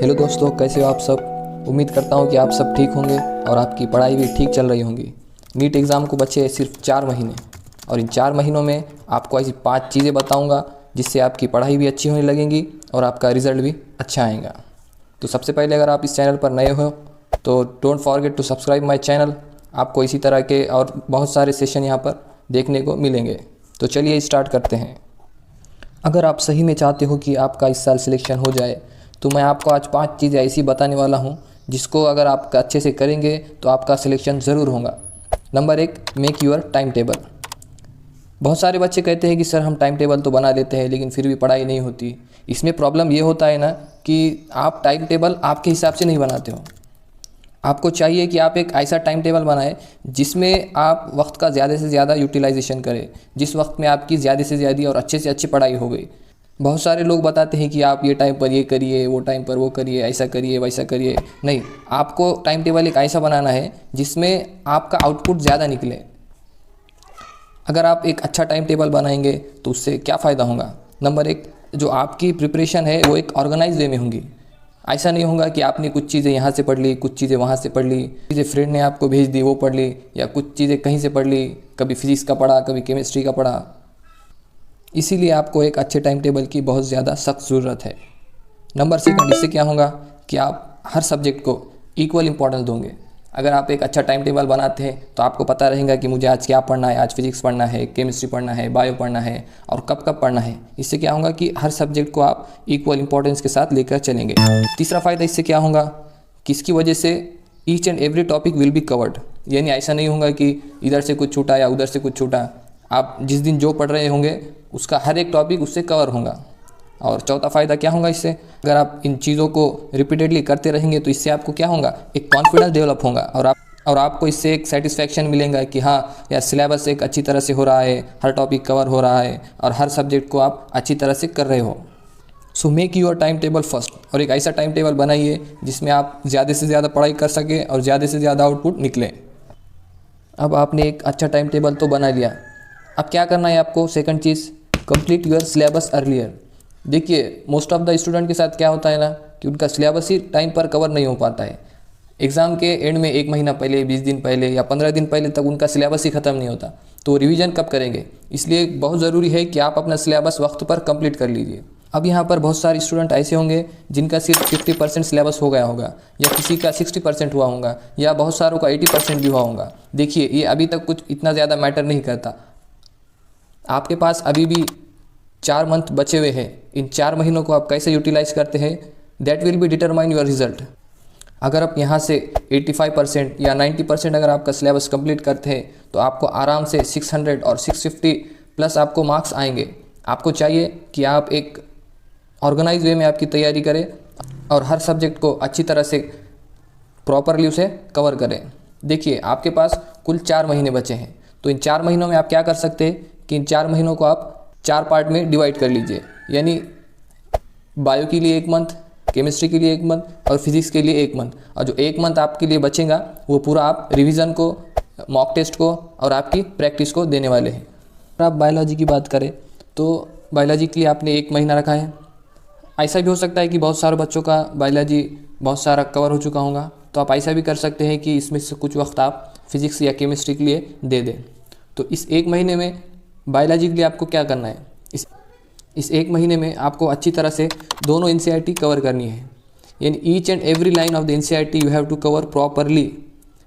Hello दोस्तों, कैसे हो आप सब। उम्मीद करता हूँ कि आप सब ठीक होंगे और आपकी पढ़ाई भी ठीक चल रही होंगी। नीट एग्ज़ाम को बचे सिर्फ 4 महीने और इन 4 महीनों में आपको ऐसी 5 चीज़ें बताऊँगा जिससे आपकी पढ़ाई भी अच्छी होने लगेंगी और आपका रिज़ल्ट भी अच्छा आएगा। तो सबसे पहले अगर आप इस चैनल पर नए हो तो don't forget to subscribe my channel. आपको इसी तरह के और बहुत सारे सेशन यहाँ पर देखने को मिलेंगे। तो चलिए स्टार्ट करते हैं। अगर आप सही में चाहते हो कि आपका इस साल सिलेक्शन हो जाए तो मैं आपको आज 5 चीज़ें ऐसी बताने वाला हूँ जिसको अगर आप अच्छे से करेंगे तो आपका सिलेक्शन ज़रूर होगा। Number 1, make your time table. बहुत सारे बच्चे कहते हैं कि सर हम टाइम टेबल तो बना लेते हैं लेकिन फिर भी पढ़ाई नहीं होती। इसमें प्रॉब्लम ये होता है ना कि आप टाइम टेबल आपके हिसाब से नहीं बनाते हो। आपको चाहिए कि आप एक ऐसा टाइम टेबल बनाएं जिसमें आप वक्त का ज़्यादा से ज़्यादा यूटिलाइजेशन करें, जिस वक्त में आपकी ज़्यादा से ज़्यादा और अच्छे से अच्छी पढ़ाई हो गई। बहुत सारे लोग बताते हैं कि आप ये टाइम पर ये करिए, वो टाइम पर वो करिए, ऐसा करिए वैसा करिए। नहीं, आपको टाइम टेबल एक ऐसा बनाना है जिसमें आपका आउटपुट ज़्यादा निकले। अगर आप एक अच्छा टाइम टेबल बनाएंगे तो उससे क्या फ़ायदा होगा। नंबर 1, जो आपकी प्रिपरेशन है वो एक ऑर्गेनाइज वे में होंगी। ऐसा नहीं होगा कि आपने कुछ चीज़ें यहाँ से पढ़ ली, कुछ चीज़ें वहाँ से पढ़ ली, चीज़ें फ्रेंड ने आपको भेज दी वो पढ़ ली, या कुछ चीज़ें कहीं से पढ़ ली, कभी फिजिक्स का पढ़ा, कभी केमिस्ट्री का पढ़ा। इसीलिए आपको एक अच्छे टाइम टेबल की बहुत ज़्यादा सख्त ज़रूरत है। नंबर 2, इससे क्या होगा कि आप हर सब्जेक्ट को इक्वल इम्पोर्टेंस दोगे। अगर आप एक अच्छा टाइम टेबल बनाते हैं तो आपको पता रहेगा कि मुझे आज क्या पढ़ना है, आज फिजिक्स पढ़ना है, केमिस्ट्री पढ़ना है, बायो पढ़ना है और कब कब पढ़ना है। इससे क्या होगा कि हर सब्जेक्ट को आप इक्वल इंपॉर्टेंस के साथ लेकर चलेंगे। तीसरा फ़ायदा इससे क्या होगा कि इसकी वजह से each and every topic will be covered. यानी ऐसा नहीं होगा कि इधर से कुछ छूटा या उधर से कुछ छूटा। आप जिस दिन जो पढ़ रहे होंगे उसका हर एक टॉपिक उससे कवर होगा। और चौथा फ़ायदा क्या होगा इससे, अगर आप इन चीज़ों को रिपीटेडली करते रहेंगे तो इससे आपको क्या होगा, एक कॉन्फिडेंस डेवलप होगा और आपको इससे एक सेटिस्फैक्शन मिलेगा कि हाँ यार सिलेबस एक अच्छी तरह से हो रहा है, हर टॉपिक कवर हो रहा है और हर सब्जेक्ट को आप अच्छी तरह से कर रहे हो। So make your time table first, और एक ऐसा टाइम टेबल बनाइए जिसमें आप ज़्यादा से ज़्यादा पढ़ाई कर सकें और ज़्यादा से ज़्यादा आउटपुट निकले। अब आपने एक अच्छा टाइम टेबल तो बना लिया, अब क्या करना है आपको। सेकंड चीज़, कंप्लीट यूर सिलेबस अर्लियर। देखिए मोस्ट ऑफ द स्टूडेंट के साथ क्या होता है ना कि उनका सिलेबस ही टाइम पर कवर नहीं हो पाता है। एग्ज़ाम के एंड में 1 महीना पहले, 20 दिन पहले या 15 दिन पहले तक उनका सिलेबस ही ख़त्म नहीं होता, तो रिवीजन कब करेंगे। इसलिए बहुत ज़रूरी है कि आप अपना सिलेबस वक्त पर कंप्लीट कर लीजिए। अब यहाँ पर बहुत सारे स्टूडेंट ऐसे होंगे जिनका सिर्फ 50% सिलेबस हो गया होगा, या किसी का 60% हुआ होगा, या बहुत सारों का 80% भी हुआ होगा। देखिए ये अभी तक कुछ इतना ज़्यादा मैटर नहीं करता। आपके पास अभी भी 4 मंथ बचे हुए हैं। इन 4 महीनों को आप कैसे यूटिलाइज करते हैं, that will be determine your result. अगर आप यहाँ से 85% या 90% अगर आपका सिलेबस कंप्लीट करते हैं तो आपको आराम से 600 और 650 प्लस आपको मार्क्स आएंगे। आपको चाहिए कि आप एक ऑर्गेनाइज वे में आपकी तैयारी करें और हर सब्जेक्ट को अच्छी तरह से प्रॉपरली उसे कवर करें। देखिए आपके पास कुल 4 महीने बचे हैं, तो इन 4 महीनों में आप क्या कर सकते हैं कि इन 4 महीनों को आप 4 पार्ट में डिवाइड कर लीजिए। यानी बायो के लिए 1 मंथ, केमिस्ट्री के लिए 1 मंथ और फिजिक्स के लिए 1 मंथ, और जो 1 मंथ आपके लिए बचेगा वो पूरा आप रिवीजन को, मॉक टेस्ट को और आपकी प्रैक्टिस को देने वाले हैं। अगर आप बायोलॉजी की बात करें तो बायोलॉजी के लिए आपने 1 महीना रखा है। ऐसा भी हो सकता है कि बहुत सारे बच्चों का बायोलॉजी बहुत सारा कवर हो चुका होगा, तो आप ऐसा भी कर सकते हैं कि इसमें से कुछ वक्त आप फिजिक्स या केमिस्ट्री के लिए दे दें। तो इस 1 महीने में बायोलॉजी के लिए आपको क्या करना है, इस 1 महीने में आपको अच्छी तरह से दोनों एनसीईआरटी कवर करनी है। यानी each and every line of the NCERT you have to cover properly.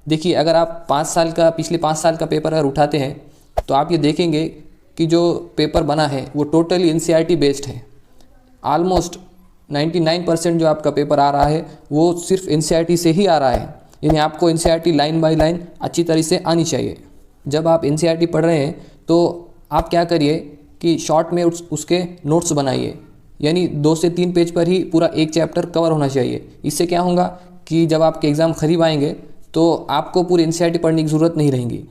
देखिए अगर आप पिछले 5 साल का पेपर अगर उठाते हैं तो आप ये देखेंगे कि जो पेपर बना है वो टोटली एनसीईआरटी बेस्ड है। ऑलमोस्ट 99% जो आपका पेपर आ रहा है वो सिर्फ एनसीईआरटी से ही आ रहा है। यानी आपको एनसीईआरटी लाइन बाय लाइन अच्छी तरह से आनी चाहिए। जब आप एनसीईआरटी पढ़ रहे हैं तो आप क्या करिए कि शॉर्ट में उसके नोट्स बनाइए। यानी 2 से 3 पेज पर ही पूरा एक चैप्टर कवर होना चाहिए। इससे क्या होगा कि जब आपके एग्ज़ाम करीब आएंगे तो आपको पूरी एनसीईआरटी पढ़ने की ज़रूरत नहीं रहेगी।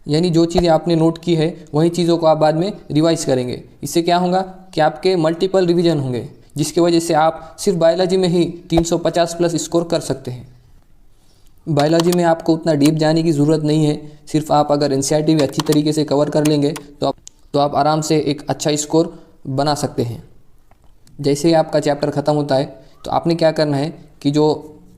यानी जो चीज़ें आपने नोट की है वही चीज़ों को आप बाद में रिवाइज करेंगे। इससे क्या होगा कि आपके मल्टीपल रिवीजन होंगे, जिसकी वजह से आप सिर्फ बायोलॉजी में ही 350 प्लस स्कोर कर सकते हैं। बायोलॉजी में आपको उतना डीप जाने की ज़रूरत नहीं है। सिर्फ आप अगर एनसीईआरटी भी अच्छी तरीके से कवर कर लेंगे तो आप आराम से एक अच्छा स्कोर बना सकते हैं। जैसे ही आपका चैप्टर ख़त्म होता है तो आपने क्या करना है कि कि जो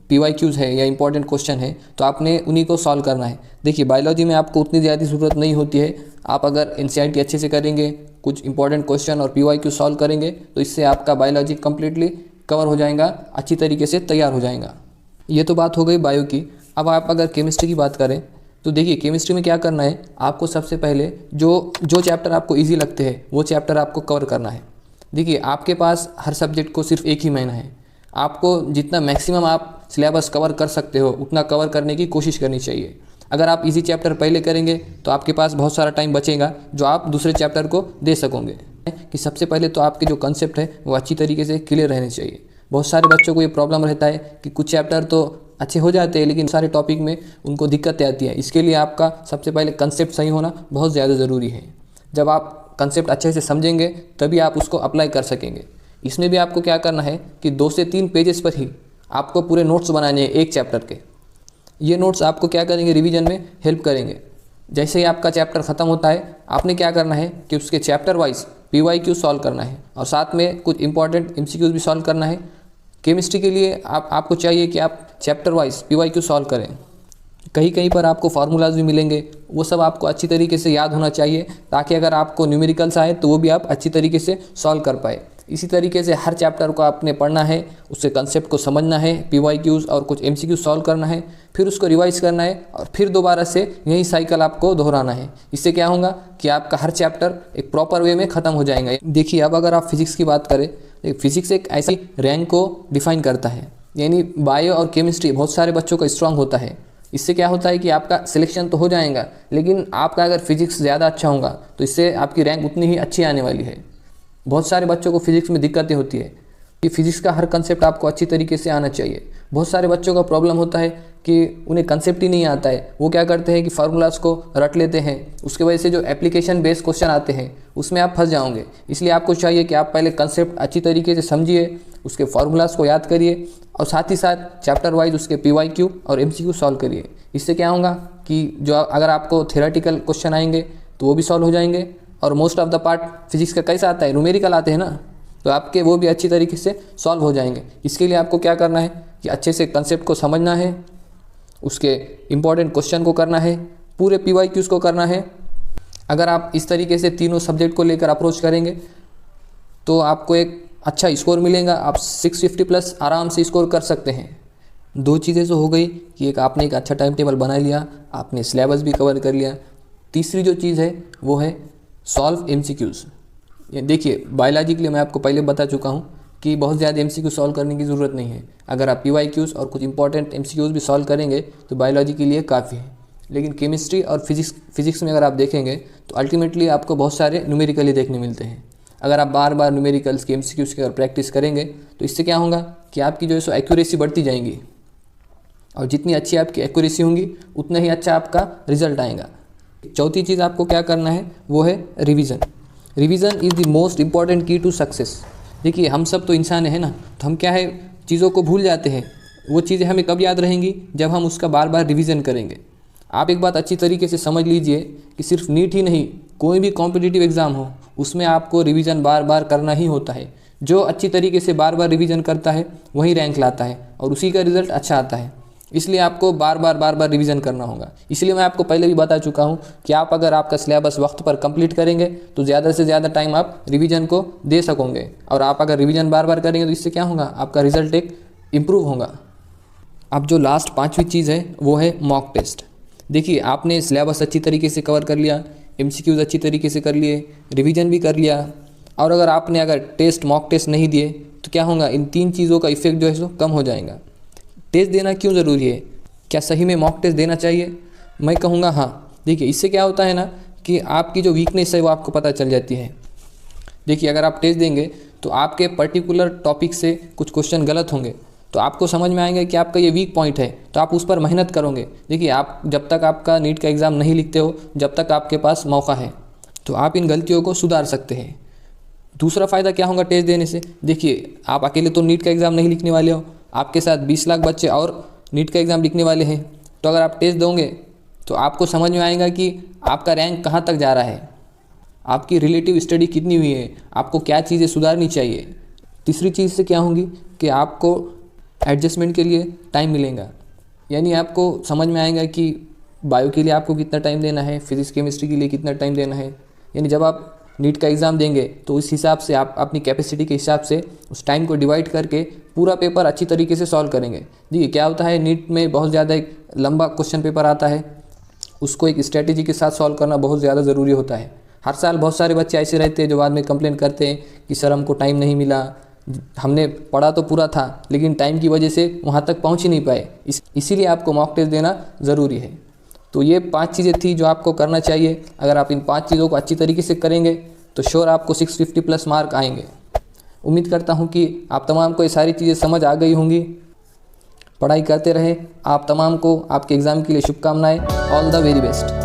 PYQs है या इंपॉर्टेंट क्वेश्चन है तो आपने उन्हीं को सॉल्व करना है। देखिए बायोलॉजी में आपको उतनी ज़्यादा ज़रूरत नहीं होती है। आप अगर NCERT अच्छे से करेंगे, कुछ इंपॉर्टेंट क्वेश्चन और PYQ सॉल्व करेंगे तो इससे आपका बायोलॉजी कम्प्लीटली कवर हो जाएगा, अच्छी तरीके से तैयार हो जाएगा। ये तो बात हो गई बायो की। अब आप अगर केमिस्ट्री की बात करें तो देखिए केमिस्ट्री में क्या करना है, आपको सबसे पहले जो चैप्टर आपको ईजी लगते हैं वो चैप्टर आपको कवर करना है। देखिए आपके पास हर सब्जेक्ट को सिर्फ एक ही महीना है, आपको जितना मैक्सिमम आप सिलेबस कवर कर सकते हो उतना कवर करने की कोशिश करनी चाहिए। अगर आप इजी चैप्टर पहले करेंगे तो आपके पास बहुत सारा टाइम बचेगा जो आप दूसरे चैप्टर को दे सकोगे। कि सबसे पहले तो आपके जो कंसेप्ट है वो अच्छी तरीके से क्लियर रहने चाहिए। बहुत सारे बच्चों को ये प्रॉब्लम रहता है कि कुछ चैप्टर तो अच्छे हो जाते हैं लेकिन सारे टॉपिक में उनको दिक्कतें आती है। इसके लिए आपका सबसे पहले कंसेप्ट सही होना बहुत ज़्यादा ज़रूरी है। जब आप कंसेप्ट अच्छे से समझेंगे तभी आप उसको अप्लाई कर सकेंगे। इसमें भी आपको क्या करना है कि 2 से 3 पेजेस पर ही आपको पूरे नोट्स बनाने हैं एक चैप्टर के। ये नोट्स आपको क्या करेंगे, रिवीजन में हेल्प करेंगे। जैसे ही आपका चैप्टर ख़त्म होता है आपने क्या करना है कि उसके चैप्टर वाइज PYQ सॉल्व करना है और साथ में कुछ इंपॉर्टेंट MCQs भी सॉल्व करना है। केमिस्ट्री के लिए आपको चाहिए कि आप चैप्टर वाइज PYQ सॉल्व करें। कहीं कहीं पर आपको फार्मूलाज भी मिलेंगे, वो सब आपको अच्छी तरीके से याद होना चाहिए ताकि अगर आपको न्यूमेरिकल्स आए तो वो भी आप अच्छी तरीके से सॉल्व कर पाए। इसी तरीके से हर चैप्टर को आपने पढ़ना है, उससे कंसेप्ट को समझना है, PYQs और कुछ MCQ सॉल्व करना है, फिर उसको रिवाइज करना है और फिर दोबारा से यही साइकिल आपको दोहराना है। इससे क्या होगा कि आपका हर चैप्टर एक प्रॉपर वे में ख़त्म हो जाएगा। देखिए अब अगर आप फिजिक्स की बात करें, फिजिक्स एक ऐसी रैंक को डिफाइन करता है, यानी बायो और केमिस्ट्री बहुत सारे बच्चों का स्ट्रांग होता है। इससे क्या होता है कि आपका सिलेक्शन तो हो जाएगा लेकिन आपका अगर फिजिक्स ज़्यादा अच्छा होगा तो इससे आपकी रैंक उतनी ही अच्छी आने वाली है। बहुत सारे बच्चों को फिजिक्स में दिक्कतें होती है कि फिजिक्स का हर कंसेप्ट आपको अच्छी तरीके से आना चाहिए। बहुत सारे बच्चों का प्रॉब्लम होता है कि उन्हें कंसेप्ट ही नहीं आता है, वो क्या करते हैं कि फार्मूलाज को रट लेते हैं, उसकी वजह से जो एप्लीकेशन बेस्ड क्वेश्चन आते हैं उसमें आप फंस जाओगे। इसलिए आपको चाहिए कि आप पहले कंसेप्ट अच्छी तरीके से समझिए, उसके फार्मूलाज को याद करिए और साथ ही साथ चैप्टर वाइज उसके PYQ और MCQ सॉल्व करिए। इससे क्या होगा कि जो अगर आपको थ्योरेटिकल क्वेश्चन आएंगे तो वो भी सॉल्व हो जाएंगे और most of the part physics का कैसा आता है, न्यूमेरिकल आते हैं ना, तो आपके वो भी अच्छी तरीके से सॉल्व हो जाएंगे। इसके लिए आपको क्या करना है कि अच्छे से कंसेप्ट को समझना है, उसके इम्पॉर्टेंट क्वेश्चन को करना है, पूरे PYQs को करना है। अगर आप इस तरीके से तीनों सब्जेक्ट को लेकर अप्रोच करेंगे तो आपको एक अच्छा स्कोर मिलेगा। आप 650 प्लस आराम से स्कोर कर सकते हैं। 2 चीज़ें तो हो गई कि एक आपने एक अच्छा टाइम टेबल बना लिया, आपने सिलेबस भी कवर कर लिया। तीसरी जो चीज़ है वो है सॉल्व MCQs। देखिए बायोलॉजी के लिए मैं आपको पहले बता चुका हूँ कि बहुत ज़्यादा MCQ सॉल्व करने की ज़रूरत नहीं है। अगर आप PYQs और कुछ इंपॉर्टेंट MCQs भी सॉल्व करेंगे तो बायोलॉजी के लिए काफ़ी है। लेकिन केमिस्ट्री और फिजिक्स में अगर आप देखेंगे तो अल्टीमेटली आपको बहुत सारे न्यूमेरिकल ही देखने मिलते हैं। अगर आप बार बार न्यूमेरिकल्स के MCQs की अगर प्रैक्टिस करेंगे तो इससे क्या होगा कि आपकी जो है सो एक्यूरेसी बढ़ती जाएंगी और जितनी अच्छी आपकी एक्यूरेसी होंगी उतना ही अच्छा आपका रिजल्ट आएगा। चौथी चीज़ आपको क्या करना है वो है revision. Revision is the most important की टू सक्सेस। देखिए हम सब तो इंसान है ना, तो हम क्या है चीज़ों को भूल जाते हैं। वो चीज़ें हमें कब याद रहेंगी, जब हम उसका बार बार रिवीजन करेंगे। आप एक बात अच्छी तरीके से समझ लीजिए कि सिर्फ नीट ही नहीं, कोई भी कॉम्पिटिटिव एग्ज़ाम हो उसमें आपको रिवीजन बार बार करना ही होता है। जो अच्छी तरीके से बार बार रिवीजन करता है वही रैंक लाता है और उसी का रिज़ल्ट अच्छा आता है। इसलिए आपको बार बार रिवीजन करना होगा। इसलिए मैं आपको पहले भी बता चुका हूँ कि आप अगर आपका सिलेबस वक्त पर कंप्लीट करेंगे तो ज़्यादा से ज़्यादा टाइम आप रिवीजन को दे सकोगे और आप अगर रिवीजन बार बार करेंगे तो इससे क्या होगा, आपका रिजल्ट एक इम्प्रूव होगा। अब जो लास्ट 5वीं चीज़ है वो है मॉक टेस्ट। देखिए आपने सिलेबस अच्छी तरीके से कवर कर लिया, MCQs अच्छी तरीके से कर लिए, रिवीजन भी कर लिया और अगर टेस्ट मॉक टेस्ट नहीं दिए तो क्या होगा, इन 3 चीज़ों का इफेक्ट जो है सो कम हो जाएगा। टेस्ट देना क्यों ज़रूरी है, क्या सही में मॉक टेस्ट देना चाहिए? मैं कहूँगा हाँ। देखिए इससे क्या होता है ना कि आपकी जो वीकनेस है वो आपको पता चल जाती है। देखिए अगर आप टेस्ट देंगे तो आपके पर्टिकुलर टॉपिक से कुछ क्वेश्चन गलत होंगे तो आपको समझ में आएगा कि आपका ये वीक पॉइंट है, तो आप उस पर मेहनत करोगे। देखिए आप जब तक आपका नीट का एग्ज़ाम नहीं लिखते हो, जब तक आपके पास मौका है, तो आप इन गलतियों को सुधार सकते हैं। दूसरा फ़ायदा क्या होगा टेस्ट देने से, देखिए आप अकेले तो नीट का एग्ज़ाम नहीं लिखने वाले हो, आपके साथ 20 लाख बच्चे और नीट का एग्ज़ाम लिखने वाले हैं। तो अगर आप टेस्ट दोगे तो आपको समझ में आएगा कि आपका रैंक कहाँ तक जा रहा है, आपकी रिलेटिव स्टडी कितनी हुई है, आपको क्या चीज़ें सुधारनी चाहिए। तीसरी चीज़ से क्या होगी कि आपको एडजस्टमेंट के लिए टाइम मिलेगा। यानी आपको समझ में आएगा कि बायो के लिए आपको कितना टाइम देना है, फिजिक्स केमिस्ट्री के लिए कितना टाइम देना है। यानी जब आप नीट का एग्ज़ाम देंगे तो उस हिसाब से आप अपनी कैपेसिटी के हिसाब से उस टाइम को डिवाइड करके पूरा पेपर अच्छी तरीके से सॉल्व करेंगे। देखिए क्या होता है, नीट में बहुत ज़्यादा एक लंबा क्वेश्चन पेपर आता है, उसको एक स्ट्रेटेजी के साथ सॉल्व करना बहुत ज़्यादा ज़रूरी होता है। हर साल बहुत सारे बच्चे ऐसे रहते हैं जो बाद में कंप्लेन करते हैं कि सर हमको टाइम नहीं मिला, हमने पढ़ा तो पूरा था लेकिन टाइम की वजह से वहाँ तक पहुँच ही नहीं पाए। इसीलिए आपको मॉक टेस्ट देना ज़रूरी है। तो ये 5 चीज़ें थी जो आपको करना चाहिए। अगर आप इन 5 चीज़ों को अच्छी तरीके से करेंगे तो श्योर आपको 650 प्लस मार्क आएंगे। उम्मीद करता हूँ कि आप तमाम को ये सारी चीज़ें समझ आ गई होंगी। पढ़ाई करते रहे। आप तमाम को आपके एग्ज़ाम के लिए शुभकामनाएं। All the very best.